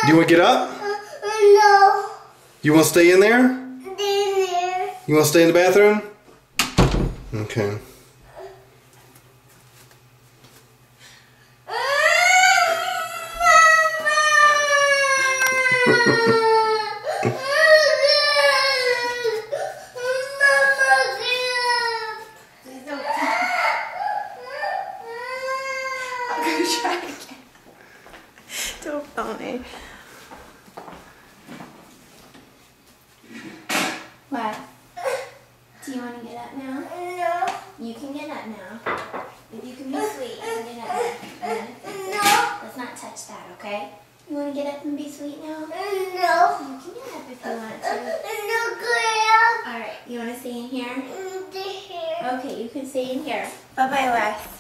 You want to get up? No. You want to stay in there? Stay there. You want to stay in the bathroom? Okay. I'm gonna try again. Don't phone me. What? Do you want to get up now? No. You can get up now. If you can be sweet, you can get up now. No. Let's not touch that, okay? You want to get up and be sweet now? No. You can get up if you want to. No, good. Alright, you want to stay in here? Here. Okay, you can stay in here. Bye-bye, Wes.